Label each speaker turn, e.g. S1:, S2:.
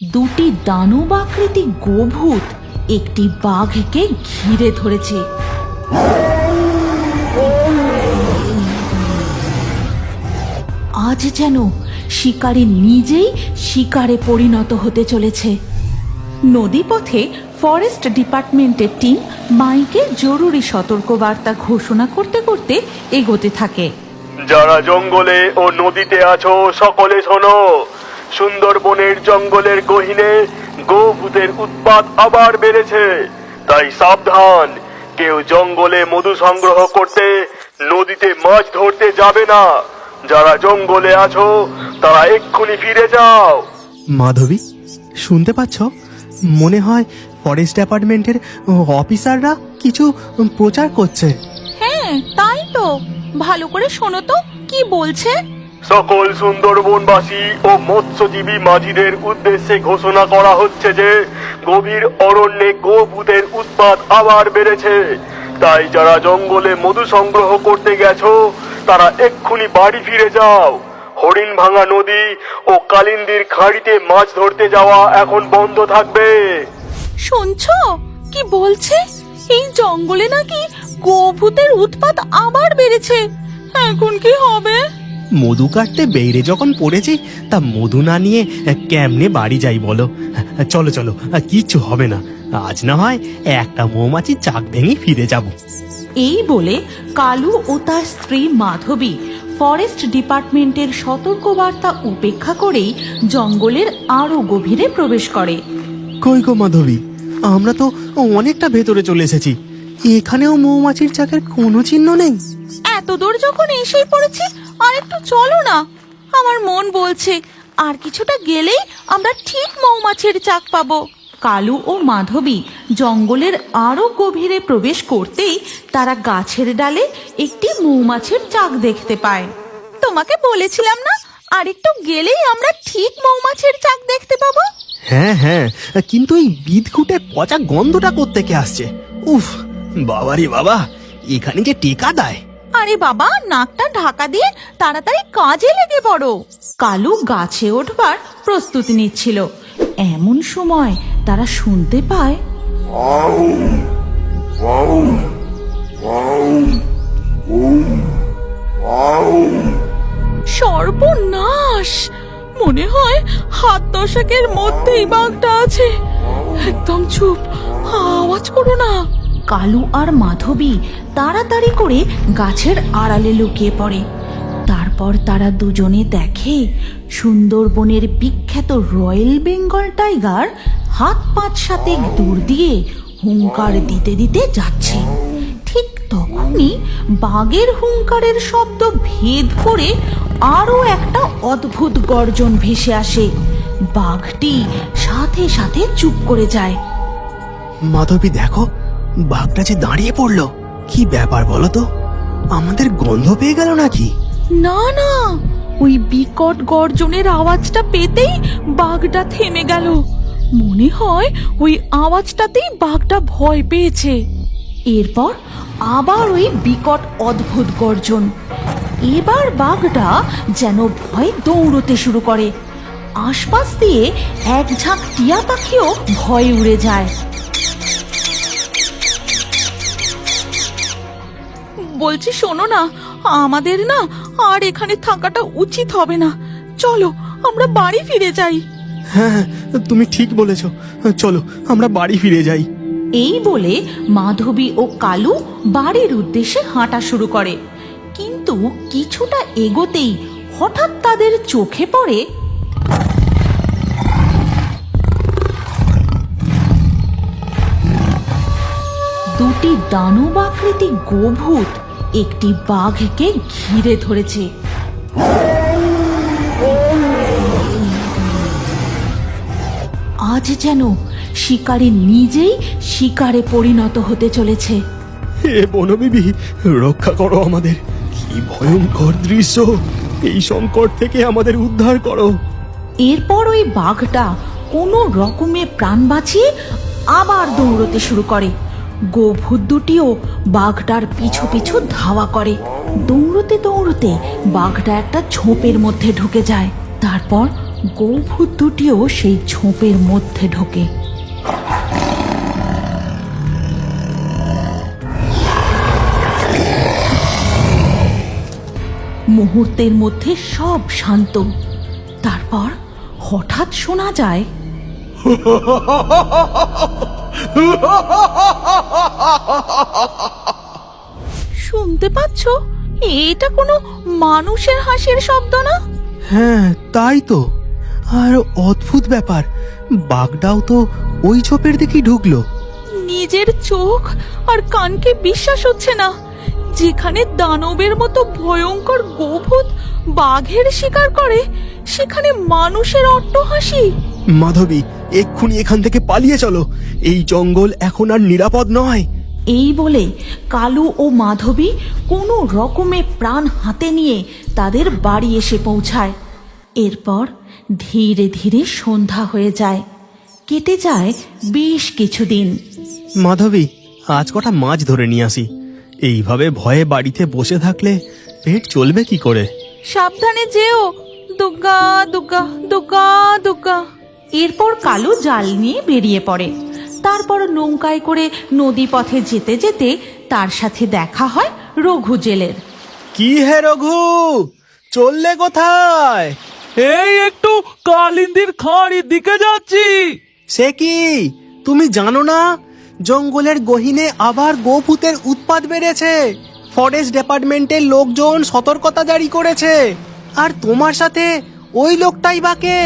S1: দুটি দানব আকৃতি গোভূত একটি বাঘকে ঘিরে ধরেছে। আজ যেন শিকারী নিজেই শিকারে পরিণত হতে চলেছে। নদীপথে ফরেস্ট ডিপার্টমেন্টের টিম মাইকে জরুরি সতর্কবার্তা ঘোষণা করতে করতে এগোতে থাকে।
S2: যারা জঙ্গলে ও নদীতে আছো সকলে শোনো, সুন্দরবনের জঙ্গলের গহীনে গোভূতের উৎপাত আবার বেড়েছে, তাই সাবধান। কেউ জঙ্গলে মধু সংগ্রহ করতে, নদীতে মাছ ধরতে যাবে না। যারা জঙ্গলে আছো তারা এক্ষুনি ফিরে যাও।
S3: মাধবী, শুনতে পাচ্ছ? মনে হয় ফরেস্ট ডিপার্টমেন্টের অফিসাররা কিছু প্রচার করছে।
S1: হ্যাঁ, তাই তো। ভালো করে শোনো তো কি বলছে।
S2: সকল সুন্দরবনবাসী ও মৎস্যজীবী মাঝিদের উদ্দেশ্যে ঘোষণা করা হচ্ছে যে গভীর অরণ্যে গোভূতের উৎপাত আবার বেড়েছে, তাই যারা জঙ্গলে মধু সংগ্রহ করতে গেছো তারা এক্ষুনি বাড়ি ফিরে যাও। হরিণ ভাঙা নদী ও কালিন্দির খাঁড়িতে মাছ ধরতে যাওয়া এখন বন্ধ থাকবে।
S1: শুনছো কি বলছে? এই জঙ্গলে নাকি গোভূতের উৎপাত আবার বেড়েছে। এখন কি হবে?
S3: মধু কাটতে বেড়ে যখন পড়েছি, তা মধু না নিয়ে কেমনে বাড়ি যাই বলো? চলো চলো, কিচ্ছু হবে না। আজ না হয় একটা মৌমাছির চাক ভেঙে ফিরে যাব।
S1: এই বলে কালু ও তার স্ত্রী মাধবী ফরেস্ট ডিপার্টমেন্টের সতর্কবার্তা উপেক্ষা করেই জঙ্গলের আরো গভীরে প্রবেশ করে।
S3: কই গো মাধবী, আমরা তো অনেকটা ভেতরে চলে এসেছি। এখানেও মৌমাছির চাকের কোনো চিহ্ন নেই।
S1: এত দূর যখন এসেই পড়েছি, আর একটু চলো না। আমার মন বলছে আর কিছুটা গেলেই আমরা ঠিক মৌমাছির চাক পাবো। কালু ও মাধবী জঙ্গলের আরো গভীরে প্রবেশ করতেই তারা গাছের ডালে একটি মৌমাছির চাক দেখতে পায়। তোমাকে বলেছিলাম না, আর একটু গেলেই আমরা ঠিক মৌমাছির চাক দেখতে পাবো।
S3: হ্যাঁ হ্যাঁ, কিন্তু এই বিদঘুটে পচা গন্ধটা কোত্থেকে আসছে? উফ, বাবারে বাবা, এখানে যে টেকা দেয়।
S1: আরে বাবা, নাকটা ঢাকা দিয়ে তাড়াতাড়ি কাজে লেগে পড়ো। কালু গাছে ওঠবার প্রস্তুতি নিচ্ছিল, এমন সময় তারা শুনতে পায় সর্বনাশ! মনে হয় হাত দশেকের মধ্যেই বাঘটা আছে। একদম চুপ, আওয়াজ করো না। কালু আর মাধবী তাড়াতাড়ি করে গাছের আড়ালে লুকিয়ে পড়ে। তারপর তারা দুজনে দেখে সুন্দরবনের বিখ্যাত রয়্যাল বেঙ্গল টাইগার হাত ৫-৭ দূর দিয়ে হুঙ্কার দিতে দিতে যাচ্ছে। ঠিক তখনই বাঘের হুঙ্কারের শব্দ ভেদ করে আরো একটা অদ্ভুত গর্জন ভেসে আসে। বাঘটি সাথে সাথে চুপ করে যায়।
S3: মাধবী, দেখো, বাঘটা যে দাঁড়িয়ে পড়লো। কি ব্যাপার বলো তো? আমাদের গন্ধ পেয়ে গেল নাকি?
S1: না না, ওই বিকট গর্জনের আওয়াজটা পেতেই বাঘটা থেমে গেল। মনে হয় ওই আওয়াজটাতেই বাঘটা ভয় পেয়েছে। এরপর আবার ওই বিকট অদ্ভুত গর্জন। এবার বাঘটা যেন ভয়ে দৌড়তে শুরু করে। আশপাশ দিয়ে এক ঝাঁক টিয়া পাখিও ভয়ে উড়ে যায়। বলছি শোনো না, আমাদের না আর এখানে থাকাটা উচিত হবে না। চলো আমরা বাড়ি ফিরে যাই।
S3: হ্যাঁ, তুমি ঠিক বলেছ। চলো আমরা বাড়ি ফিরে যাই।
S1: এই বলে মাধবী ও কালু বাড়ির উদ্দেশ্যে হাঁটা শুরু করে। কিন্তু কিছুটা এগোতেই হঠাৎ তাদের চোখে পড়ে দুটি দানব আকৃতি গোভূত একটি বাঘকে ঘিরে ধরেছে। আজ যেন শিকারী নিজেই শিকারে পরিণত হতে চলেছে।
S3: হে বনবিবি, রক্ষা করো আমাদের। কি ভয়ঙ্কর দৃশ্য! এই সংকট থেকে আমাদের উদ্ধার করো।
S1: এরপর ওই বাঘটা কোনো রকমে প্রাণ বাঁচিয়ে আবার দৌড়তে শুরু করে। গোভূত দুটিও বাঘটার পিছু পিছু ধাওয়া করে। দৌড়তে দৌড়তে বাঘটা একটা ঝোপের মধ্যে ঢুকে যায়। তারপর গোভূত দুটিও সেই ঝোপের মধ্যে ঢোকে। মুহূর্তের মধ্যে সব শান্ত। তারপর হঠাৎ শোনা যায়, শুনতে পাচ্ছ? এটা কোনো মানুষের হাসির শব্দ না।
S3: হ্যাঁ তাই তো। আর অদ্ভুত ব্যাপার, বাঘটাও তো ওই ঝোপের দিকেই ঢুকলো।
S1: নিজের চোখ আর কানকে বিশ্বাস হচ্ছে না। যেখানে দানবের মতো ভয়ঙ্কর গোভূত বাঘের শিকার করে, সেখানে মানুষের অট্টহাসি।
S3: মাধবী, এক্ষুনি এখান থেকে পালিয়ে চলো। এই জঙ্গল এখন আর নিরাপদ নয়।
S1: এই বলে কালু ও মাধবী কোনো রকমে প্রাণ হাতে নিয়ে তাদের বাড়ি এসে পৌঁছায়। এরপর ধীরে ধীরে সন্ধ্যা হয়ে যায়। কেটে যায় বেশ কিছুদিন।
S3: মাধবী, আজ কটা মাছ ধরে নিয়ে আসি। এইভাবে ভয়ে বাড়িতে বসে থাকলে পেট চলবে কি করে?
S1: সাবধানে যেও। দুগ্গা দুগ্গা দুগ্গা দুগ্গা। এরপর কালু জাল নিয়ে বেরিয়ে পড়ে। তারপর নৌকায় করে নদী পথে যেতে যেতে তার সাথে দেখা হয় রঘু জেলের।
S3: কি হে রঘু, চললে কোথায়?
S4: এই একটু কালিন্দির খাঁড়ির দিকে যাচ্ছি।
S3: সে কি, তুমি জানো না জঙ্গলের গহীনে আবার গোভূতের উৎপাত বেড়েছে? ফরেস্ট ডিপার্টমেন্টের লোকজন সতর্কতা জারি করেছে। আর তোমার সাথে ওই লোকটাই বা কে?